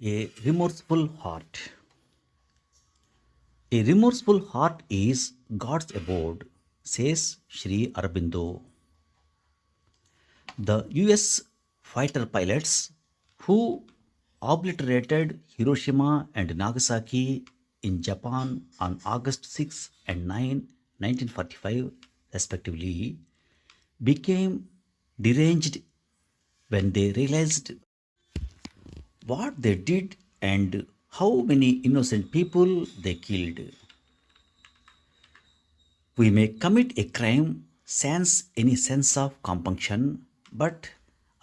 A remorseful heart. A remorseful heart is God's abode, says Sri Aurobindo. The US fighter pilots who obliterated Hiroshima and Nagasaki in Japan on August 6 and 9, 1945, respectively, became deranged when they realized what they did and how many innocent people they killed. We may commit a crime sans any sense of compunction, but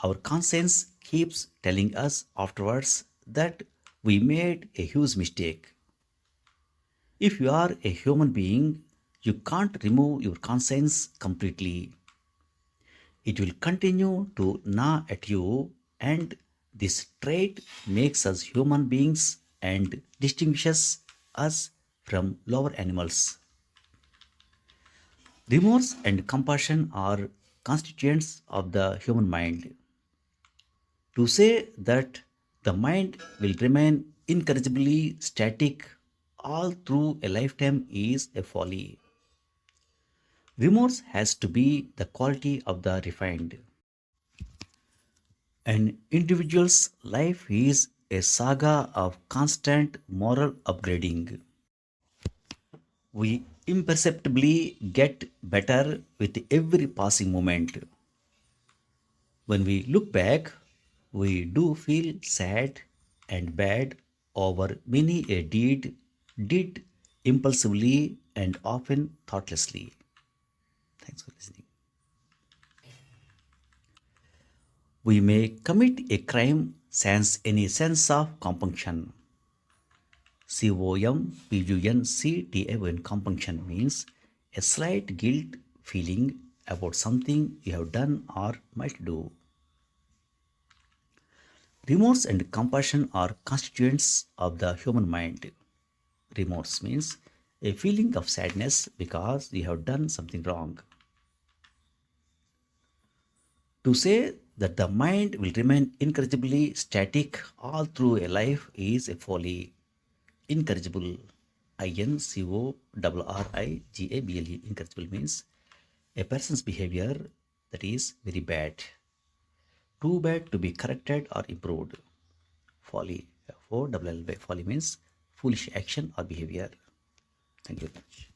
our conscience keeps telling us afterwards that we made a huge mistake. If you are a human being, you can't remove your conscience completely. It will continue to gnaw at you, and this trait makes us human beings and distinguishes us from lower animals. Remorse and compassion are constituents of the human mind. To say that the mind will remain incorrigibly static all through a lifetime is a folly. Remorse has to be the quality of the refined. An individual's life is a saga of constant moral upgrading. We imperceptibly get better with every passing moment. When we look back, we do feel sad and bad over many a deed did impulsively and often thoughtlessly. Thanks for listening. We may commit a crime sans any sense of compunction. COMPUNCTAN compunction means a slight guilt feeling about something you have done or might do. Remorse and compassion are constituents of the human mind. Remorse means a feeling of sadness because you have done something wrong. To say that the mind will remain incorrigibly static all through a life is a folly. Incorrigible, INCORRIGABLE, incorrigible means a person's behavior that is very bad, too bad to be corrected or improved. Folly, FOLL, folly means foolish action or behavior. Thank you very much.